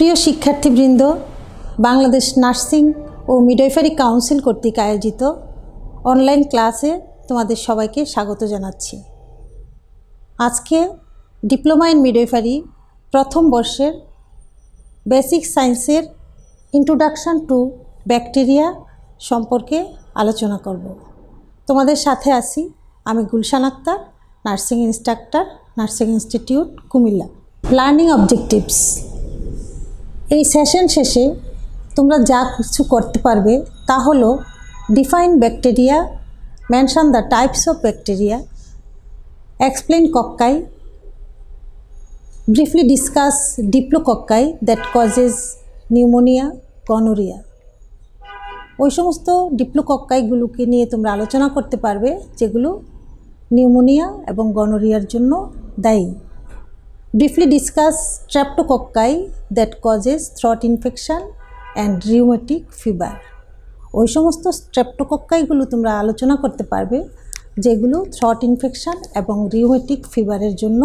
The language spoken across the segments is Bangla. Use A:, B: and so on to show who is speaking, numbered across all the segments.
A: প্রিয় শিক্ষার্থীবৃন্দ, বাংলাদেশ নার্সিং ও মিডওয়াইফারি কাউন্সিল কর্তৃক আয়োজিত অনলাইন ক্লাসে তোমাদের সবাইকে স্বাগত জানাচ্ছি। আজকে ডিপ্লোমা ইন মিডওয়াইফারি প্রথম বর্ষের বেসিক সায়েন্সের ইন্ট্রোডাকশন টু ব্যাকটেরিয়া সম্পর্কে আলোচনা করব। তোমাদের সাথে আছি আমি Gulshan Akter, nursing instructor, nursing institute, Comilla. Learning objectives. এই সেশন শেষে তোমরা যা কিছু করতে পারবে তা হলো define bacteria, mention the types of bacteria, explain cocci, briefly discuss diplococci that causes pneumonia, gonorrhoea. ওই সমস্ত ডিপ্লোকক্কাইগুলোকে নিয়ে তোমরা আলোচনা করতে পারবে যেগুলো নিউমোনিয়া এবং গনোরিয়ার জন্য দায়ী। Briefly discuss streptococci that causes throat infection and rheumatic fever. ওই সমস্ত স্ট্রেপ্টোকক্কাইগুলো তোমরা আলোচনা করতে পারবে যেগুলো থ্রট ইনফেকশন এবং রিউমেটিক ফিভারের জন্য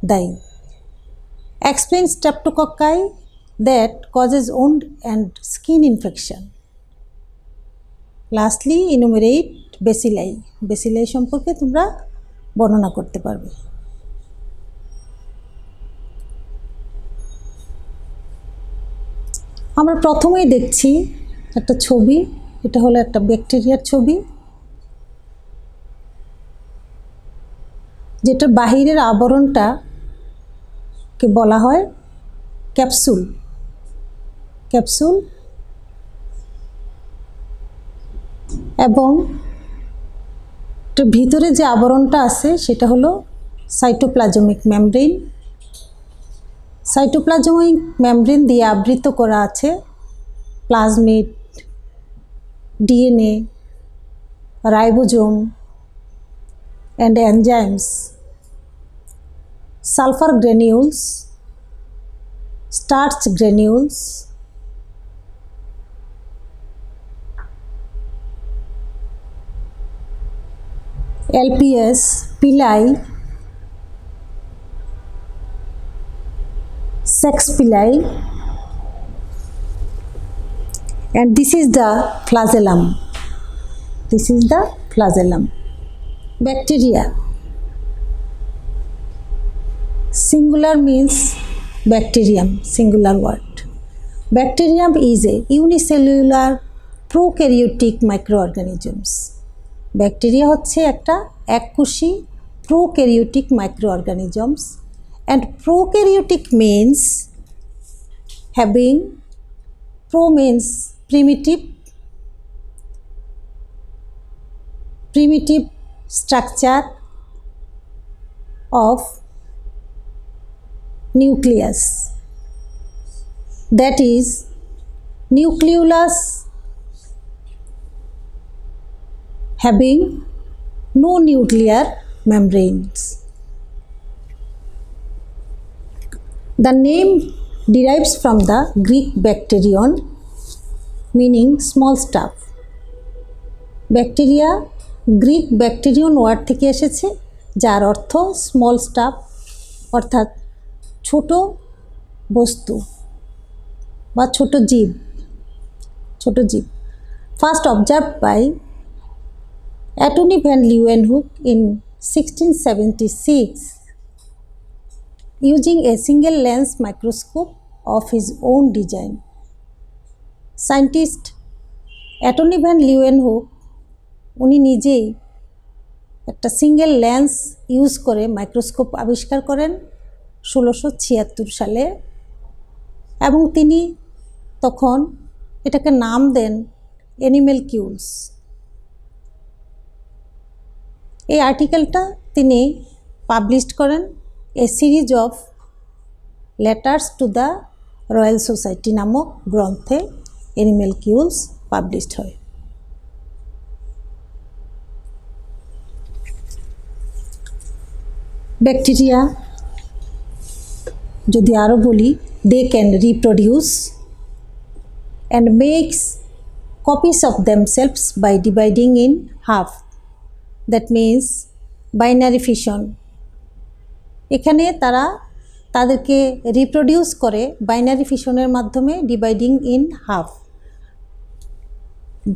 A: দায়ী। Explain streptococci that causes wound and skin infection. Lastly, enumerate bacilli. Bacilli সম্পর্কে তোমরা বর্ণনা করতে পারবে। আমরা প্রথমেই দেখছি একটা ছবি, এটা হলো একটা ব্যাকটেরিয়ার ছবি, যেটা বাহিরের আবরণটাকে বলা হয় ক্যাপসুল। ক্যাপসুল এবং ভিতরে যে আবরণটা আছে সেটা হলো সাইটোপ্লাজমিক মেমব্রেন। সাইটোপ্লাজমিক মেমব্রেন দিয়ে আবৃত করা আছে plasmid, DNA, ribosome and enzymes, sulfur granules, starch granules, LPS, pili, sex pili, and this is the flagellum. This is the flagellum. Bacteria. Singular means bacterium, singular word. Bacterium is a unicellular prokaryotic microorganisms. Bacteria হচ্ছে একটা এককোষী prokaryotic microorganisms, and prokaryotic means having, pro means primitive structure of nucleus, that is nucleolus having no nuclear membranes. The name derives from the Greek bacterion, meaning small stuff. Bacteria Greek bacterion word থেকে এসেছে, যার অর্থ স্মল স্টাফ, অর্থাৎ ছোট বস্তু বা ছোট জীব। First observe by Antonie van Leeuwenhoek in 1676 using a single lens microscope of his own design. Scientist Antonie van Leeuwenhoek উনি নিজেই একটা সিঙ্গেল লেন্স ইউজ করে মাইক্রোস্কোপ আবিষ্কার করেন 1676 সালে, এবং তিনি তখন এটাকে নাম দেন অ্যানিমেলকিউলস। এই আর্টিকেলটা তিনি পাবলিশড করেন a series of letters to the royal society নামক গ্রন্থে অ্যানিমেলকিউলস পাবলিশড হয়। ব্যাকটেরিয়া যদি আরও বলি, they can reproduce and makes copies of themselves by dividing in half, that means binary fission। এখানে তারা তাদেরকে রিপ্রোডিউস করে বাইনারি ফিশনের মাধ্যমে ডিভাইডিং ইন হাফ,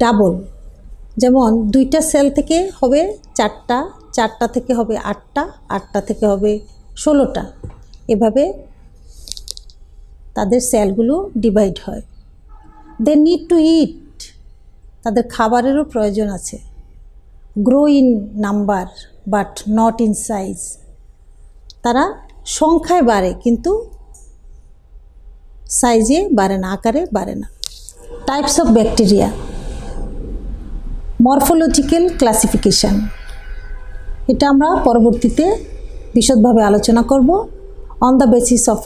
A: ডাবল। যেমন 2টা সেল থেকে হবে 4টা, 4টা থেকে হবে 8টা, 8টা থেকে হবে 16টা। এভাবে তাদের সেলগুলো ডিভাইড হয়। দে নিড টু ইট, তাদের খাবারেরও প্রয়োজন আছে। Grow in number but not in size, তারা সংখ্যায় বাড়ে কিন্তু সাইজে বাড়ে না, আকারে বাড়ে না। Types of bacteria, morphological classification, এটা আমরা পরবর্তীতে বিশদভাবে আলোচনা করব। On the basis of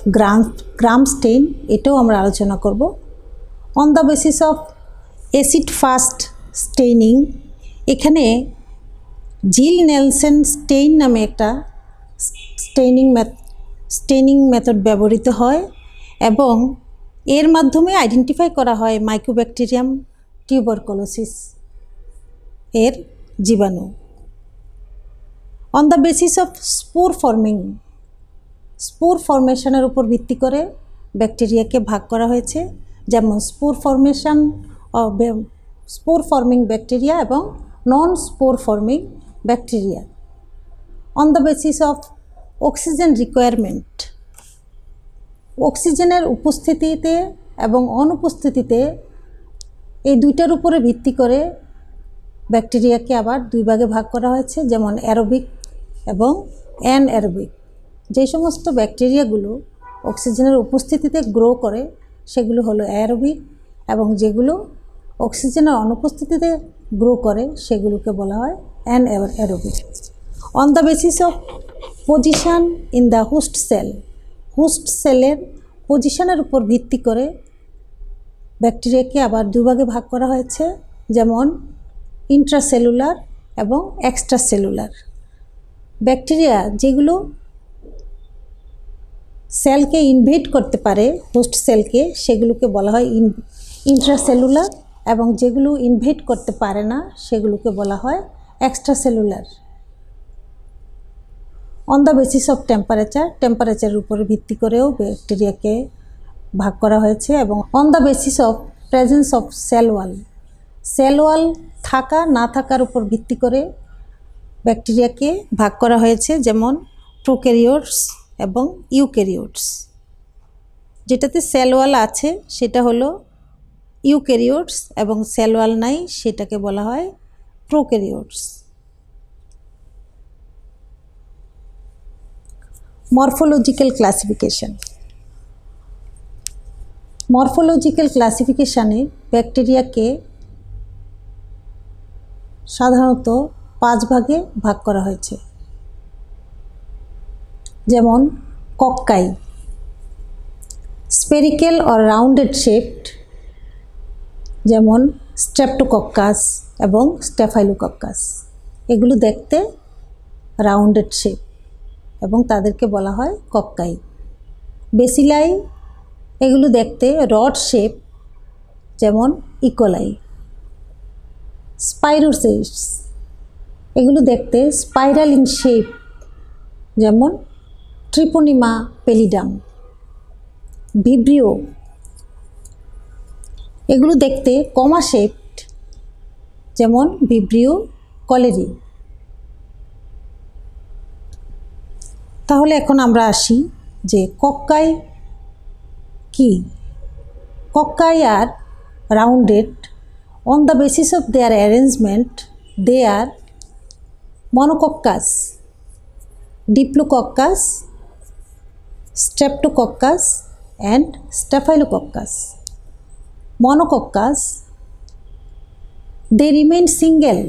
A: Gram stain, এটাও আমরা আলোচনা করব। On the basis of acid fast staining, এখানে জিল নেলসন স্টেইন নামে একটা স্টেইনিং মেথড ব্যবহৃত হয় এবং এর মাধ্যমে আইডেন্টিফাই করা হয় মাইকোব্যাকটেরিয়াম টিউবারকুলোসিস এর জীবাণু। On the basis of spore forming, spore ফর্মেশনের উপর ভিত্তি করে ব্যাকটেরিয়াকে ভাগ করা হয়েছে, যেমন স্পোর ফর্মিং ব্যাকটেরিয়া এবং non spore forming bacteria. On the basis of oxygen requirement, অক্সিজেনের উপস্থিতিতে এবং অনুপস্থিতিতে এই দুইটার উপরে ভিত্তি করে ব্যাকটেরিয়াকে আবার 2 ভাগে ভাগ করা হয়েছে, যেমন অ্যারোবিক এবং অ্যানঅ্যারোবিক। যে সমস্ত ব্যাকটেরিয়াগুলো অক্সিজেনের উপস্থিতিতে গ্রো করে সেগুলো হলো অ্যারোবিক, এবং যেগুলো অক্সিজেনের অনুপস্থিতিতে গ্রো করে সেগুলোকে বলা হয় anaerobic. On the basis of position in the host cell, host সেলের পজিশনের উপর ভিত্তি করে ব্যাকটেরিয়াকে আবার 2 ভাগে ভাগ করা হয়েছে, যেমন ইন্ট্রাসেলুলার এবং এক্সট্রাসেলুলার। ব্যাকটেরিয়া যেগুলো সেলকে ইনভেড করতে পারে, হোস্ট সেলকে, সেগুলোকে বলা হয় ইন্ট্রাসেলুলার, এবং যেগুলো ইনভেড করতে পারে না সেগুলোকে বলা হয় extracellular. On the basis of টেম্পারেচারের উপরে ভিত্তি করেও ব্যাকটেরিয়াকে ভাগ করা হয়েছে, এবং on the basis of presence of cell wall থাকা না থাকার উপর ভিত্তি করে ব্যাকটেরিয়াকে ভাগ করা হয়েছে, যেমন প্রোক্যারিওটস এবং ইউক্যারিওটস। যেটাতে সেল ওয়াল আছে সেটা হলো ইউক্যারিওটস, এবং সেল ওয়াল নাই সেটাকে বলা হয় প্রোক্যারিওটস। মরফোলজিক্যাল ক্লাসিফিকেশন, মরফোলজিক্যাল ক্লাসিফিকেশানে ব্যাকটেরিয়াকে সাধারণত 5 ভাগে ভাগ করা হয়েছে, যেমন কক্কাই, স্পেরিক্যাল অর রাউন্ডেড শেপড, যেমন স্ট্রেপ্টোকক্কাস এবং স্টেফাইলোকক্কাস। এগুলো দেখতে রাউন্ডেড শেপ এবং তাদেরকে বলা হয় কক্কাই। বেসিলাই, এগুলো দেখতে রড শেপ, যেমন ইকোলাই। স্পাইরোসিস্টস, এগুলো দেখতে স্পাইরাল ইন শেপ, যেমন ট্রিপোনিমা পেলিডাম। ভিব্রিও, এগুলো দেখতে কমা শেপড, যেমন ভিব্রিও কলেরি। তাহলে এখন আমরা আসি যে কক্কাই কি। কক্কাই আর rounded on the basis of their arrangement. They are monococcus, diplococcus, streptococcus and staphylococcus. Monococcus, they remain single,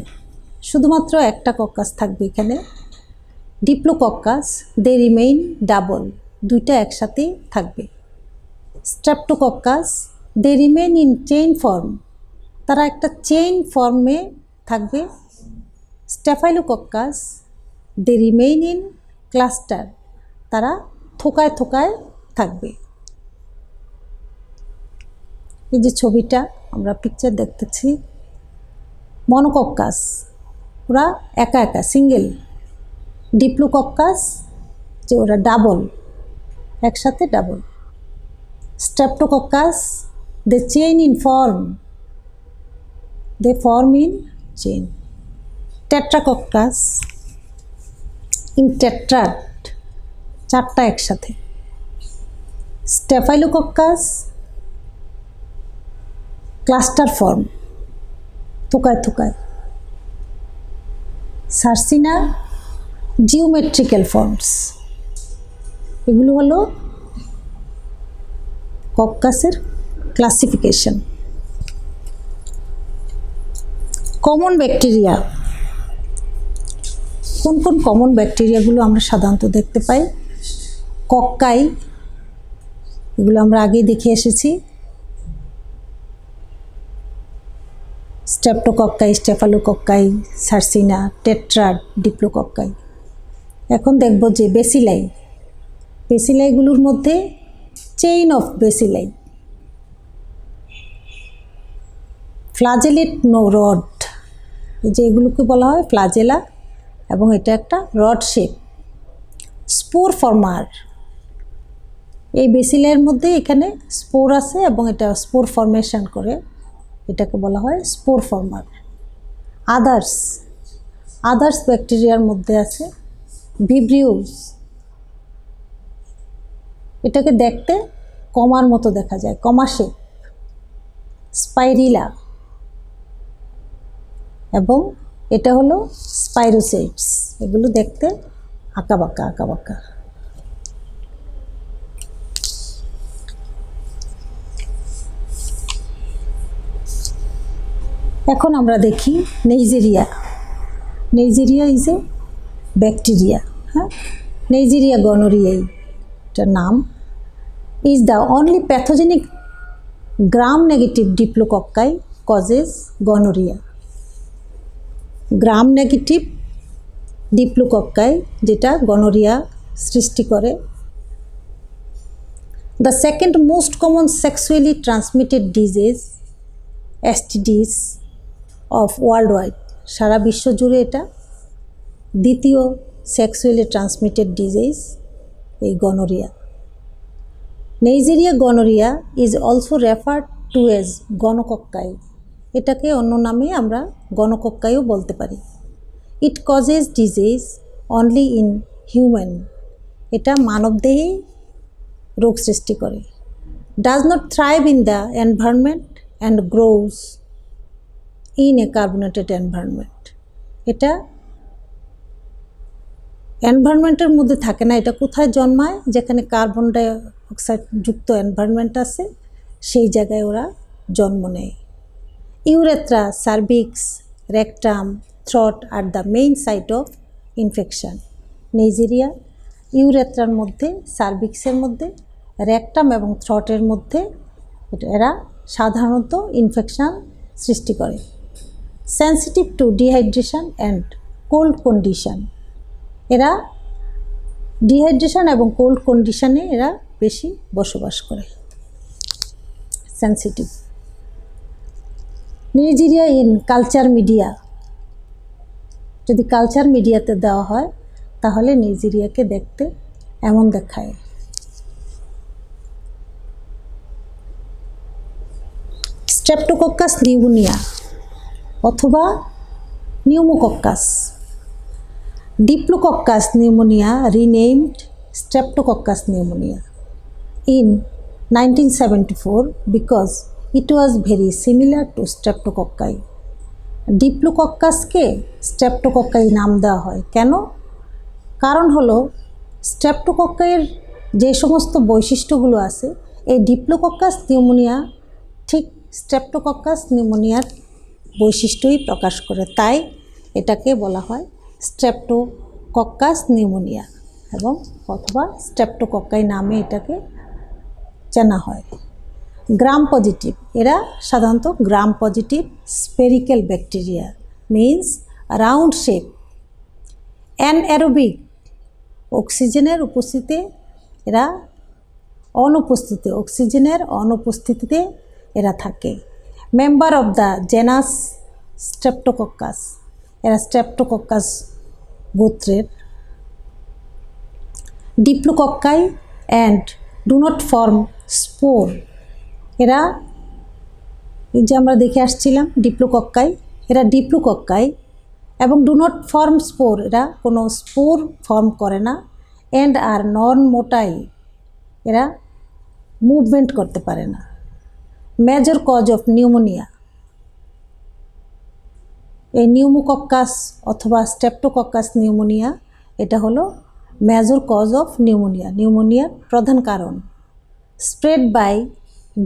A: শুধুমাত্র একটা কক্কাস থাকবে এখানে। ডিপ্লোকক্কাস, দে রিমেইন ডাবল, দুইটা একসাথে থাকবে। Streptococcus, they remain in chain form, তারা একটা চেইন ফর্মে থাকবে। Staphylococcus, they remain in cluster, তারা থোকায় থোকায় থাকবে। এই যে ছবিটা আমরা পিকচার দেখতেছি, মনোকক্কাস ওরা একা একা সিঙ্গেল, ডিপ্লোকক্কাস যে ওরা ডাবল, একসাথে double. Streptococcus they chain in form, they form in chain. Tetracoccus in tetrad, চারটা একসাথে। স্টেফাইলোকক্কাস ক্লাস্টার ফর্ম, থোকায় থোকায়। Sarcina geometrical forms. এগুলো হলো কক্কাসের ক্লাসিফিকেশন। কমন ব্যাকটেরিয়া, কোন কোন কমন ব্যাকটেরিয়াগুলো আমরা সাধারণত দেখতে পাই? কক্কাই, এগুলো আমরা আগেই দেখে এসেছি। Streptococci, staphylococci, sarcina, tetrad, diplococci. এখন দেখব যে বেসিলাই। বেসিলাইগুলোর মধ্যে chain of bacilli, flagellate no rod, যে এগুলোকে বলা হয় ফ্লাজেলা, এবং এটা একটা রড শেপ। স্পোর ফর্মার, এই বেসিলাইয়ের মধ্যে এখানে স্পোর আছে এবং এটা স্পোর ফর্মেশন করে, এটাকে বলা হয় স্পোর ফর্মার। আদার্স, আদার্স ব্যাকটেরিয়ার মধ্যে আছে ভিব্রিউস, এটাকে দেখতে কমার মতো দেখা যায়, কমা শেপ। স্পাইরিলা, এবং এটা হলো স্পাইরোসেটস, এগুলো দেখতে আঁকাবাঁকা আঁকাবাঁকা। এখন আমরা দেখি নেইজেরিয়া। নেইজেরিয়া ইজ এ ব্যাকটেরিয়া, হ্যাঁ, নেইজেরিয়া গনোরিয়াই এটার নাম। Is the only pathogenic gram negative diplococci causes gonorrhoea. Gram negative diplococci যেটা গনোরিয়া সৃষ্টি করে। The second most common sexually transmitted disease, STDs of world wide, সারা বিশ্ব জুড়ে এটা দ্বিতীয় সেক্সুয়ালি ট্রান্সমিটেড ডিজিজ এই gonorrhoea. Neisseria gonorrhoeae is also referred to as gonococci, এটাকে অন্য নামে আমরা গনোকক্কাইও বলতে পারি। It causes disease only in human, এটা মানবদেহেই রোগ সৃষ্টি করে। Does not thrive in the environment and grows in a carbonated environment, এটা এনভায়রনমেন্টের মধ্যে থাকে না, এটা কোথায় জন্মায়? যেখানে কার্বন ডাই অক্সাইড যুক্ত এনভায়রনমেন্ট আছে সেই জায়গায় ওরা জন্ম নেয়। ইউরেথ্রা, সার্ভিক্স, রেকটাম, থ্রট আর the main site of infection. Neisseria ইউরেথ্রার মধ্যে, সার্ভিক্সের মধ্যে, রেকটাম এবং থ্রটের মধ্যে এরা সাধারণত ইনফেকশন সৃষ্টি করে। Sensitive two dehydration and cold condition, এরা ডিহাইড্রেশন এবং কোল্ড কন্ডিশনে এরা বেশি বসবাস করে। সেন্সিটিভ। নেইজেরিয়া ইন কালচার মিডিয়া, যদি কালচার মিডিয়াতে দেওয়া হয় তাহলে নেইজেরিয়াকে দেখতে এমন দেখায়। স্ট্রেপ্টোকক্কাস নিউমোনিয়া অথবা pneumococcus. Diplococcus pneumonia renamed Streptococcus pneumonia in 1974 because it was very similar to Streptococci. ডিপ্লোকক্কাসকে স্ট্রেপ্টোকক্কাই নাম দেওয়া হয় কেন? কারণ হলো স্ট্রেপ্টোকক্কাইয়ের যে সমস্ত বৈশিষ্ট্যগুলো আছে এই ডিপ্লোকক্কাস নিউমোনিয়া ঠিক স্ট্রেপ্টোকক্কাস নিউমোনিয়ার বৈশিষ্ট্যই প্রকাশ করে, তাই এটাকে বলা হয় স্ট্রেপ্টোকক্কাস নিউমোনিয়া এবং অথবা স্ট্রেপ্টোকক্কাই নামে এটাকে চেনা হয়। গ্রাম পজিটিভ, এরা সাধারণত gram positive spherical bacteria, means round shape. Anaerobic, অক্সিজেনের উপস্থিতিতে এরা অক্সিজেনের অনুপস্থিতিতে এরা থাকে। Member of the genus streptococcus, এরা স্ট্রেপ্টোকক্কাস গোত্রের। Diplococci and do not form spore. এরা এই যে আমরা দেখে আসছিলাম ডিপ্লোকক্কাই, এরা ডিপ্লোকক্কাই এবং ডু নট ফর্ম স্পোর, এরা কোনো স্পোর ফর্ম করে না। অ্যান্ড আর নন মোটাইল, এরা মুভমেন্ট করতে পারে না। মেজর কজ অফ নিউমোনিয়া, এই নিউমোকক্কাস অথবা স্ট্রেপ্টোকক্কাস নিউমোনিয়া এটা হলো মেজর কজ অফ নিউমোনিয়া, নিউমোনিয়ার প্রধান কারণ। Spread by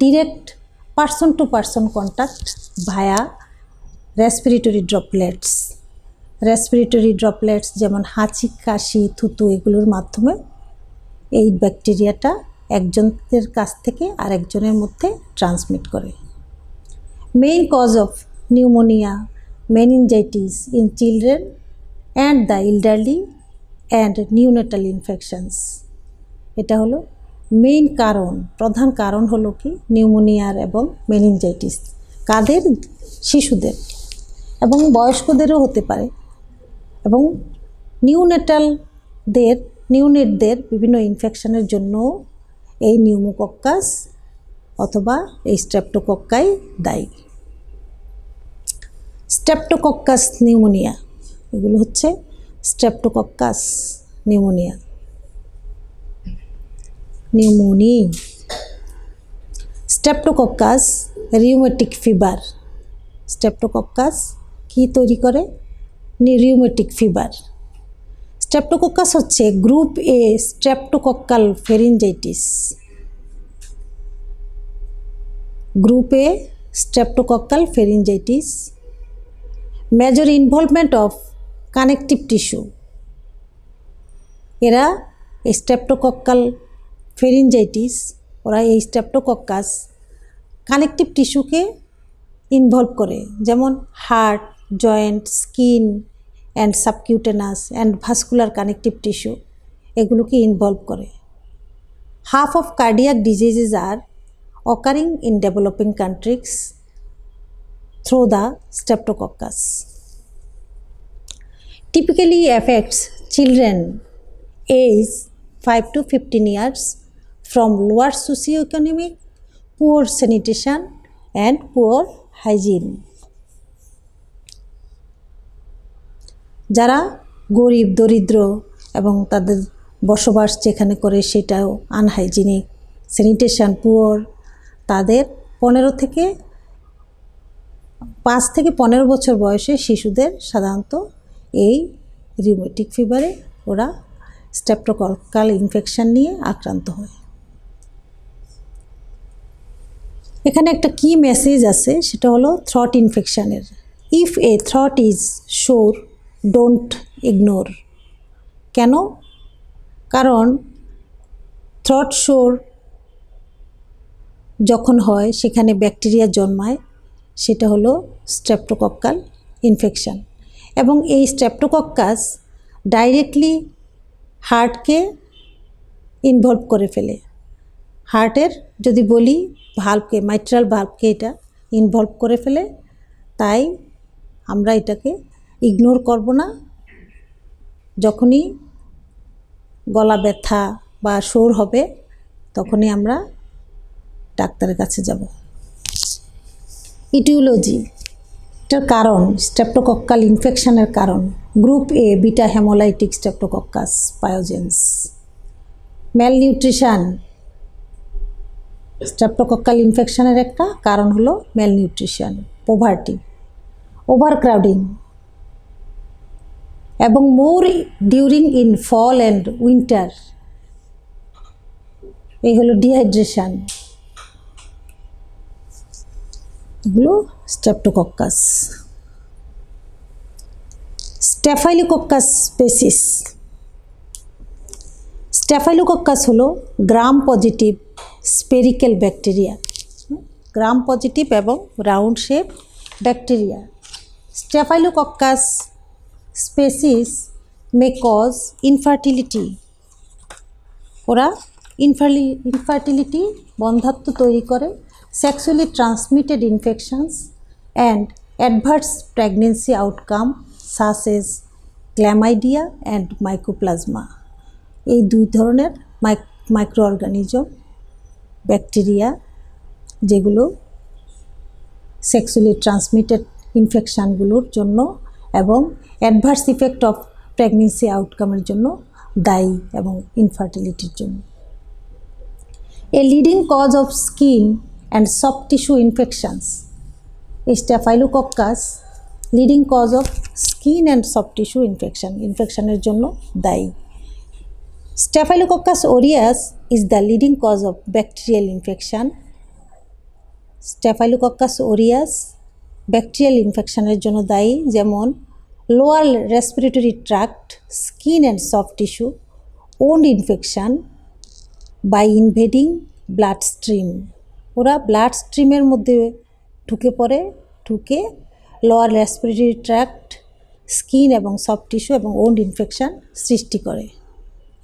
A: direct person to person contact via respiratory droplets. Respiratory droplets যেমন হাঁচি, কাশি, থুতু এগুলোর মাধ্যমে এই ব্যাকটেরিয়াটা একজনের কাছ থেকে আরেকজনের মধ্যে ট্রান্সমিট করে। Main cause of pneumonia, meningitis in children and the elderly and neonatal infections। এটা হলো মেইন কারণ, প্রধান কারণ হলো কি নিউমোনিয়ার এবং মেনিনজাইটিস। কাদের? শিশুদের এবং বয়স্কদেরও হতে পারে। এবং নিউনেটদের বিভিন্ন ইনফেকশনের জন্য এই নিউমোকক্কাস অথবা এই স্ট্রেপ্টোকক্কাই দায়ী। স্ট্রেপ্টোকক্কাস নিউমোনিয়া, এগুলো হচ্ছে Streptococcus pneumoniae. Streptococcus rheumatic fever. Streptococcus কি তৈরি করে? Rheumatic fever. স্ট্রেপ্টোকক্কাস হচ্ছে group A streptococcal pharyngitis. Group A streptococcal pharyngitis. Major involvement of connective tissue. এরা স্ট্রেপ্টোকক্কাল ফেরিনজাইটিস, ওরা এই স্ট্রেপ্টোকক্কাস কানেকটিভ টিস্যুকে ইনভলভ করে, যেমন heart, joint, skin and subcutaneous and vascular connective tissue, এগুলোকে ইনভলভ করে। Half of cardiac diseases are occurring in developing countries through the streptococcus. Typically affects children age 5 to 15 years from lower socioeconomic, poor sanitation and poor hygiene. যারা গরিব, দরিদ্র এবং তাদের বসবাস যেখানে করে সেটাও আনহাইজিনিক, স্যানিটেশন পুয়ার, তাদের 5 থেকে 15 বছর বয়সে শিশুদের সাধারণত এই রিউমেটিক ফিভারে ওরা স্ট্রেপ্টোকক্কাল ইনফেকশন নিয়ে আক্রান্ত হয়। এখানে একটা কি মেসেজ আছে, সেটা হলো থ্রট ইনফেকশনের। If a throat is sore don't ignore. কেন? কারণ থ্রট সোর যখন হয় সেখানে ব্যাকটেরিয়া জন্মায়, সেটা হলো স্ট্রেপ্টোকক্কাল ইনফেকশন। এবং এই স্ট্রেপ্টোকক্কাস ডাইরেক্টলি হার্টকে ইনভলভ করে ফেলে। হার্টের যদি বলি ভাল্বকে, মাইট্রাল ভাল্বকে এটা ইনভলভ করে ফেলে। তাই আমরা এটাকে ইগনোর করব না। যখনই গলা ব্যথা বা সোর হবে তখনই আমরা ডাক্তারের কাছে যাব। ইটিওলজি, এটার কারণ স্ট্রেপ্টোকক্কাল ইনফেকশনের কারণ group A beta haemolytic streptococcus pyogenes. Malnutrition, streptococcal ইনফেকশনের একটা কারণ হলো ম্যালনিউট্রিশন, পোভার্টি, ওভারক্রাউডিং এবং more during in fall and winter, এই হলো ডিহাইড্রেশন। এগুলো স্ট্রেপ্টোকক্কাস। Staphylococcus species. স্ট্যাফাইলোকক্কাস হলো gram positive spherical bacteria, gram positive এবং round shape bacteria. Staphylococcus species may cause infertility. ওরা ইনফার্টিলিটি, বন্ধ্যাত্ব তৈরি করে, sexually transmitted infections and adverse pregnancy outcome such as chlamydia and mycoplasma। এই দুই ধরনের মাইক্রো অর্গানিজম, ব্যাকটেরিয়া, যেগুলো সেক্সুয়ালি ট্রান্সমিটেড ইনফেকশানগুলোর জন্য এবং অ্যাডভার্স ইফেক্ট অফ প্রেগনেন্সি আউটকামের জন্য দায়ী এবং ইনফার্টিলিটির জন্য। A leading cause of skin and soft tissue infections. Staphylococcus leading cause of skin and soft tissue infectionের জন্য দায়ী। Staphylococcus aureus is the leading cause of bacterial infection. Staphylococcus aureus bacterial ইনফেকশনের জন্য দায়ী, যেমন lower respiratory tract, skin and soft tissue, wound infection by invading blood stream. ওরা ব্লাড স্ট্রিমের মধ্যে ঢুকে লোয়ার রেসপিরেটরি ট্র্যাক্ট, স্কিন এবং সফট টিস্যু এবং ওন্ড ইনফেকশান সৃষ্টি করে,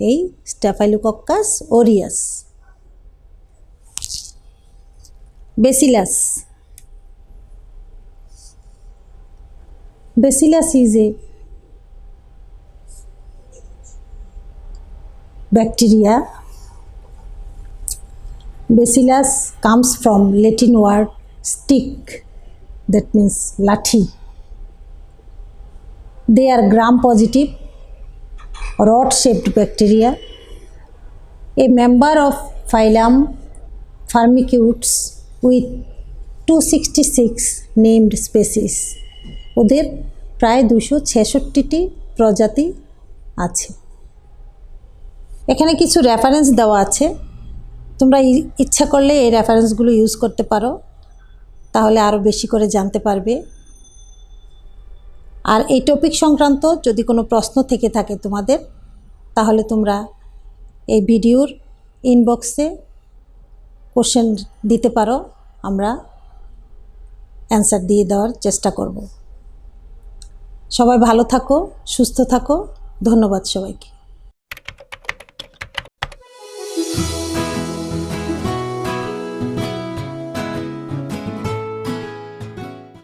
A: এই staphylococcus aureus. Bacillus is a bacteria. Bacillus comes from Latin word stick, that means lathi. They are gram-positive, rod-shaped bacteria, a member of phylum Firmicutes with 266 named species. ওদের প্রায় 266টি প্রজাতি আছে। এখানে কিছু রেফারেন্স দেওয়া আছে, তোমরা ইচ্ছা করলে এই রেফারেন্সগুলো ইউজ করতে পারো, তাহলে আরও বেশি করে জানতে পারবে। আর এই টপিক সংক্রান্ত যদি কোনো প্রশ্ন থেকে থাকে তোমাদের, তাহলে তোমরা এই ভিডিওর ইনবক্সে কোশ্চেন দিতে পারো, আমরা অ্যান্সার দিয়ে দেওয়ার চেষ্টা করব। সবাই ভালো থাকো, সুস্থ থাকো। ধন্যবাদ সবাইকে।